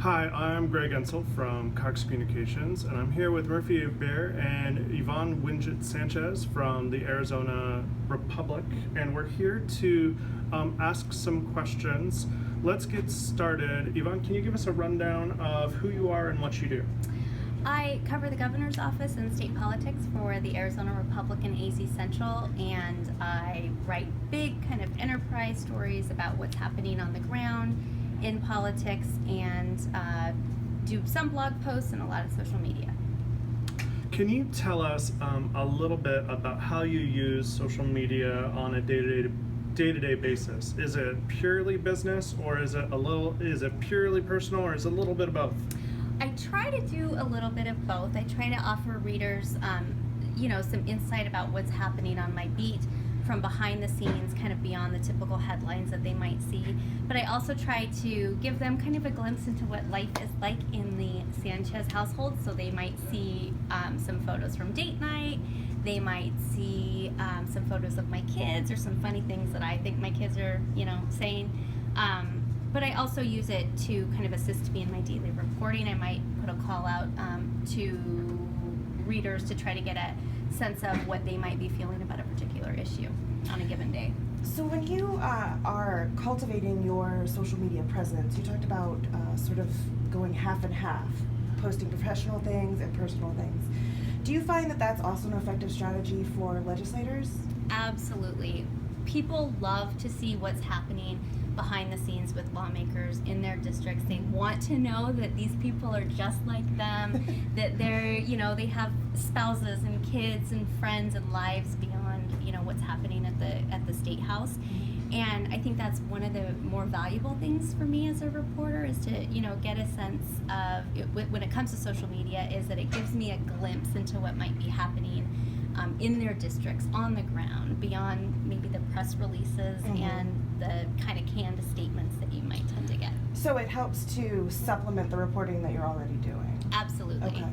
Hi, I'm Greg Ensel from Cox Communications, and I'm here with Murphy Bear and Yvonne Winget Sanchez from the Arizona Republic, and we're here to ask some questions. Let's get started. Yvonne, can you give us a rundown of who you are and what you do? I cover the governor's office and state politics for the Arizona Republic and AZ Central, and I write big kind of enterprise stories about what's happening on the ground in politics, and do some blog posts and a lot of social media. Can you tell us a little bit about how you use social media on a day-to-day basis? Is it purely business, or is it purely personal, or is it a little bit of both? I try to do a little bit of both. I try to offer readers, some insight about what's happening on my beat from behind the scenes, kind of beyond the typical headlines that they might see. But I also try to give them kind of a glimpse into what life is like in the Sanchez household. So they might see some photos from date night. They might see some photos of my kids or some funny things that I think my kids are, saying. But I also use it to kind of assist me in my daily reporting. I might put a call out to readers to try to get a sense of what they might be feeling about a particular issue on a given day. So when you are cultivating your social media presence, you talked about sort of going half and half, posting professional things and personal things. Do you find that that's also an effective strategy for legislators? Absolutely. People love to see what's happening behind the scenes with lawmakers in their districts. They want to know that these people are just like them, that they're, they have spouses and kids and friends and lives beyond, what's happening at the state house. And I think that's one of the more valuable things for me as a reporter, is to, get a sense of when it comes to social media, is that it gives me a glimpse into what might be happening in their districts on the ground, beyond maybe the press releases and the kind of canned statements that you might tend to get. So it helps to supplement the reporting that you're already doing. Absolutely. Okay.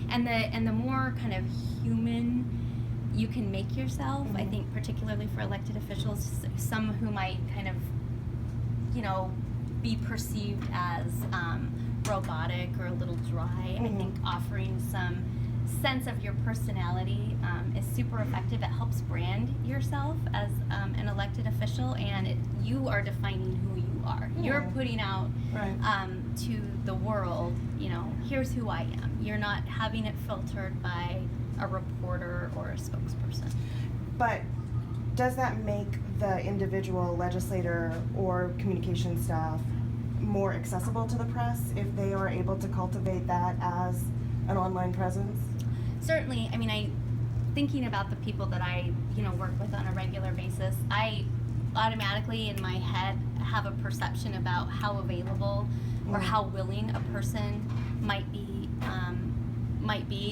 And the more kind of human you can make yourself, I think particularly for elected officials, some who might kind of, be perceived as robotic or a little dry, I think offering some sense of your personality is super effective. It helps brand yourself as an elected official, and you are defining who you are. You're putting out to the world, here's who I am. You're not having it filtered by a reporter or a spokesperson. But does that make the individual legislator or communication staff more accessible to the press if they are able to cultivate that as an online presence? Certainly. I mean, thinking about the people that I, work with on a regular basis, I automatically in my head have a perception about how available or how willing a person might be,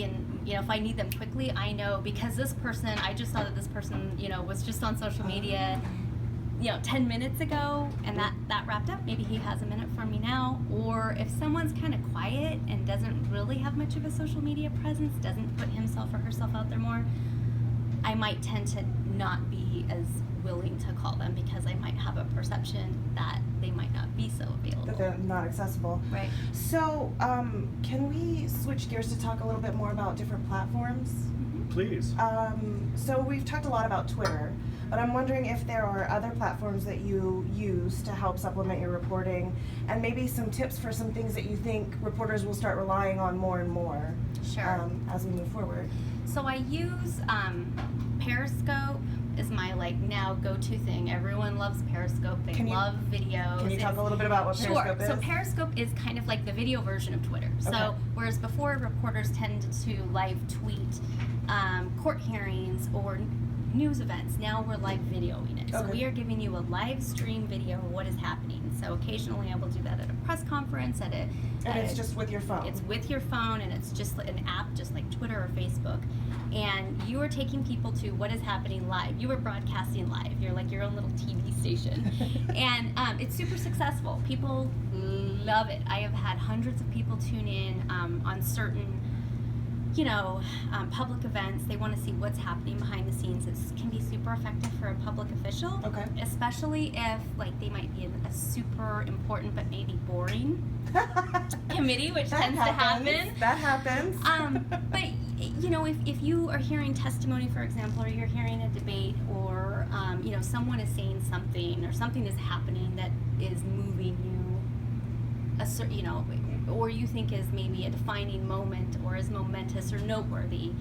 and if I need them quickly, I know, because this person, I just saw that this person, was just on social media 10 minutes ago, and that wrapped up. Maybe he has a minute for me now. Or if someone's kind of quiet and doesn't really have much of a social media presence, doesn't put himself or herself out there more, I might tend to not be as willing to call them, because I might have a perception that they might not be so available. That they're not accessible. Right. So can we switch gears to talk a little bit more about different platforms? Please. So we've talked a lot about Twitter, but I'm wondering if there are other platforms that you use to help supplement your reporting, and maybe some tips for some things that you think reporters will start relying on more and more as we move forward. So I use Periscope is my now go-to thing. Everyone loves Periscope. They love videos. Can you talk a little bit about what Periscope is? Sure. So Periscope is kind of like the video version of Twitter. Okay. So whereas before reporters tended to live tweet court hearings or news events, now we're live videoing it. So we are giving you a live stream video of what is happening. So occasionally I will do that at a press conference, and it's just with your phone. It's with your phone, and it's just an app just like Twitter or Facebook. And you are taking people to what is happening live. You are broadcasting live. You're like your own little TV station. And it's super successful. People love it. I have had hundreds of people tune in on certain public events. They want to see what's happening behind the scenes. It can be super effective for a public official, especially if they might be a super important but maybe boring committee, which That tends to happen. That happens. But you know, if you are hearing testimony, for example, or you're hearing a debate, or you know, someone is saying something, or something is happening that is moving you, you know, or you think is maybe a defining moment, or is momentous or noteworthy,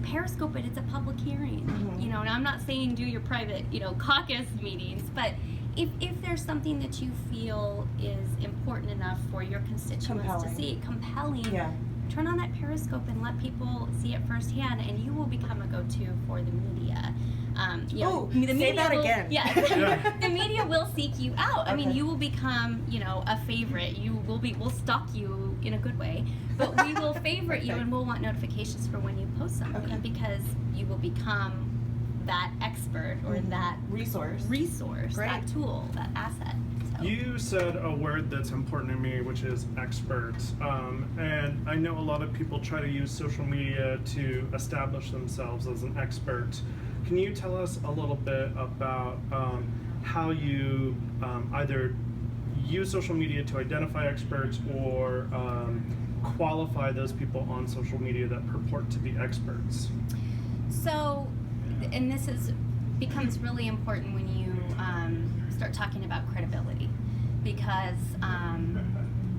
Periscope it. It's a public hearing. Mhm. You know, and I'm not saying do your private, you know, caucus meetings, but if there's something that you feel is important enough for your constituents Compelling. to see, compelling, Yeah. turn on that Periscope and let people see it firsthand, and you will become a go-to for the media. You know, Ooh, the say media that will, again. Yeah, Yeah. the media will seek you out. I mean, Okay. you will become, you know, a favorite. We'll stalk you in a good way, but we will favorite you, Okay. and we'll want notifications for when you post something, Okay. because you will become that expert, or that resource. resource, Great. that tool, that asset. So. You said a word that's important to me, which is expert. And I know a lot of people try to use social media to establish themselves as an expert. Can you tell us a little bit about how you either use social media to identify experts, or qualify those people on social media that purport to be experts? So, and this becomes really important when you start talking about credibility, because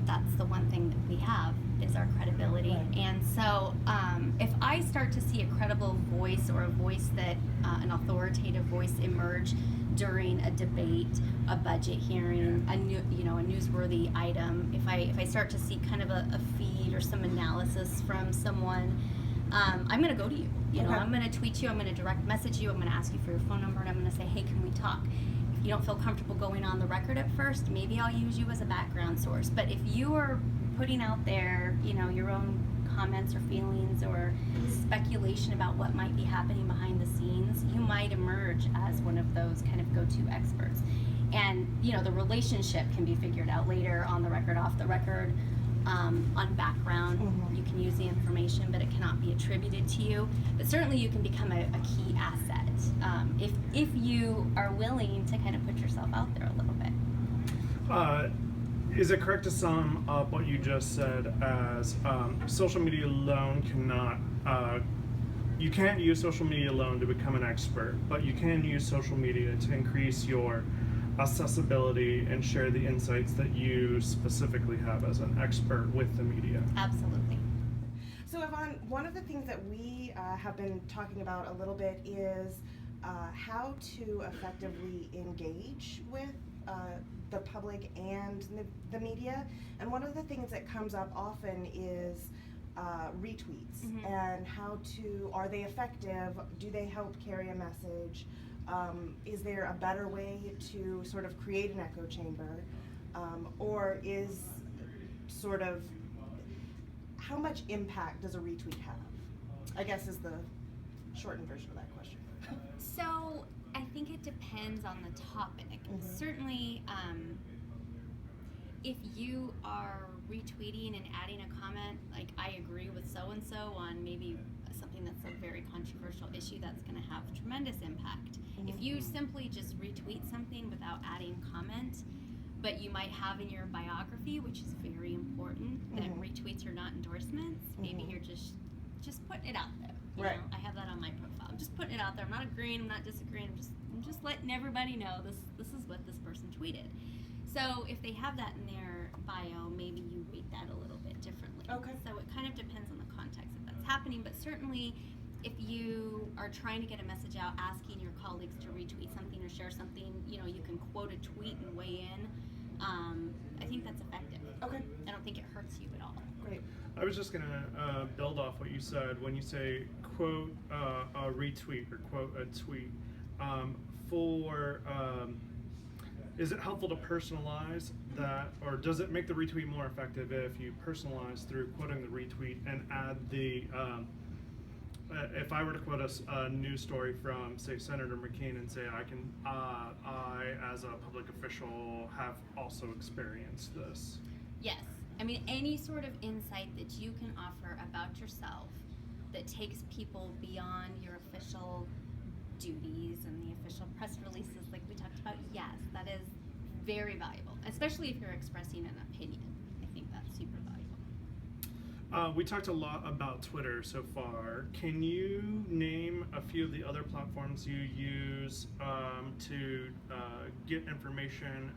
that's the one thing that we have is our credibility. Right. And so, if I start to see a credible voice, or a voice that an authoritative voice emerge during a debate, a budget hearing, a newsworthy item, if I start to see kind of a feed or some analysis from someone, I'm going to go to you. You know, Okay. I'm going to tweet you, I'm going to direct message you, I'm going to ask you for your phone number, and I'm going to say, hey, can we talk? If you don't feel comfortable going on the record at first, maybe I'll use you as a background source. But if you are putting out there, you know, your own comments or feelings or speculation about what might be happening behind the scenes, you might emerge as one of those kind of go-to experts. And, you know, the relationship can be figured out later, on the record, off the record, on background. Mhm. You can use the information, but it cannot be attributed to you. But certainly you can become a key asset if you are willing to kind of put yourself out there a little bit. Is it correct to sum up what you just said as social media alone cannot, you can't use social media alone to become an expert, but you can use social media to increase your accessibility and share the insights that you specifically have as an expert with the media? Absolutely. So Yvonne, one of the things that we have been talking about a little bit is how to effectively engage with the public and the media. And one of the things that comes up often is retweets, Mhm. and are they effective? Do they help carry a message? Is there a better way to sort of create an echo chamber? Or is sort of, how much impact does a retweet have? I guess is the shortened version of that question. So I think it depends on the topic. Mhm. Certainly, if you are retweeting and adding a comment, like, I agree with so-and-so on maybe something that's a very controversial issue, that's going to have tremendous impact. Mhm. If you simply just retweet something without adding comment, but you might have in your biography, which is very important, that Mhm. retweets are not endorsements, maybe Mhm. you're just putting it out there. You Right. know, I have that on my profile. I'm just putting it out there. I'm not agreeing, I'm not disagreeing, I'm just letting everybody know this is what this person tweeted. So if they have that in their bio, maybe you read that a little bit differently. Okay. So it kind of depends on the context that that's happening, but certainly if you are trying to get a message out, asking your colleagues to retweet something or share something, you know, you can quote a tweet and weigh in. I think that's effective. Okay, I don't think it hurts you at all. great. I was just gonna build off what you said when you say quote a retweet or quote a tweet. Is it helpful to personalize that, or does it make the retweet more effective if you personalize through quoting the retweet and add the if I were to quote a news story from, say, Senator McCain and say, I as a public official have also experienced this. Yes. I mean, any sort of insight that you can offer about yourself that takes people beyond your official duties and the official press releases like we talked about, yes, that is very valuable, especially if you're expressing an opinion. I think that's super valuable. We talked a lot about Twitter so far. Can you name a few of the other platforms you use to get information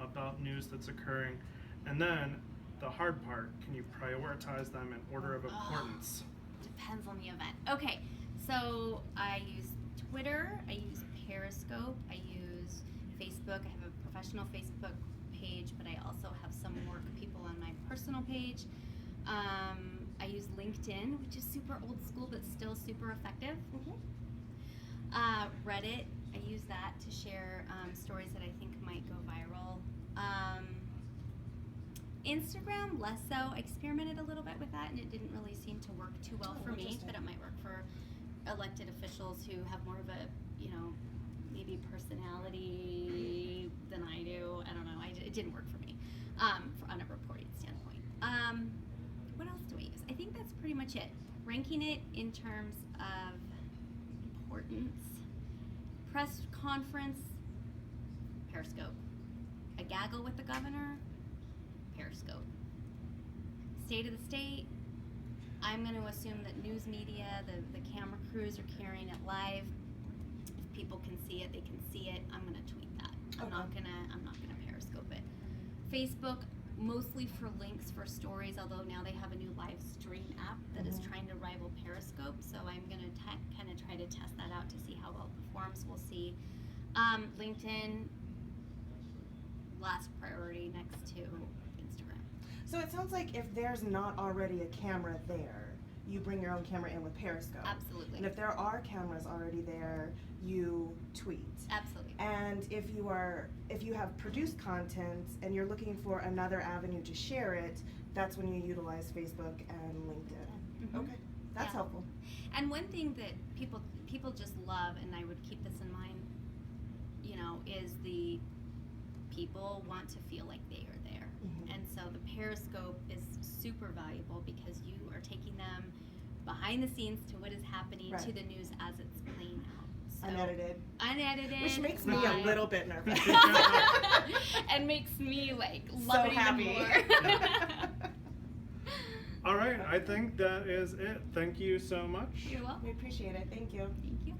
about news that's occurring? And then the hard part, can you prioritize them in order of importance? Depends on the event. Okay, so I use Twitter, I use Periscope, I use Facebook. I have a professional Facebook page, but I also have some work people on my personal page. I use LinkedIn, which is super old school but still super effective. Reddit, I use that to share stories that I think might go viral. Instagram, less so. I experimented a little bit with that and it didn't really seem to work too well for me, interesting. but it might work for elected officials who have more of a, maybe personality than I do. I don't know. It didn't work for me on a reporting standpoint. What else do I use? I think that's pretty much it. Ranking it in terms of importance. Press conference, Periscope. A gaggle with the governor, Periscope. State of the state, I'm going to assume that news media, the camera crews are carrying it live. If people can see it, they can see it. I'm going to tweet that. I'm not gonna Periscope it. Facebook, mostly for links for stories, although now they have a new live stream app that is trying to rival Periscope, so I'm going to kind of try to test that out to see how well it performs. We'll see. LinkedIn, last priority next to Instagram. So it sounds like if there's not already a camera there, you bring your own camera in with Periscope. Absolutely. And if there are cameras already there, you tweet. Absolutely. And if you have produced content and you're looking for another avenue to share it, that's when you utilize Facebook and LinkedIn. Mhm. Okay, that's Yeah. helpful. And one thing that people just love, and I would keep this in mind, is the people want to feel like they are there. Mhm. And so the Periscope is super valuable because you are taking them behind the scenes to what is happening to Right. the news as it's playing out. So, Unedited. Unedited. Which makes me a live. little bit nervous. And makes me love So it happy. even more. All right, I think that is it. Thank you so much. You're welcome. We appreciate it. Thank you. Thank you.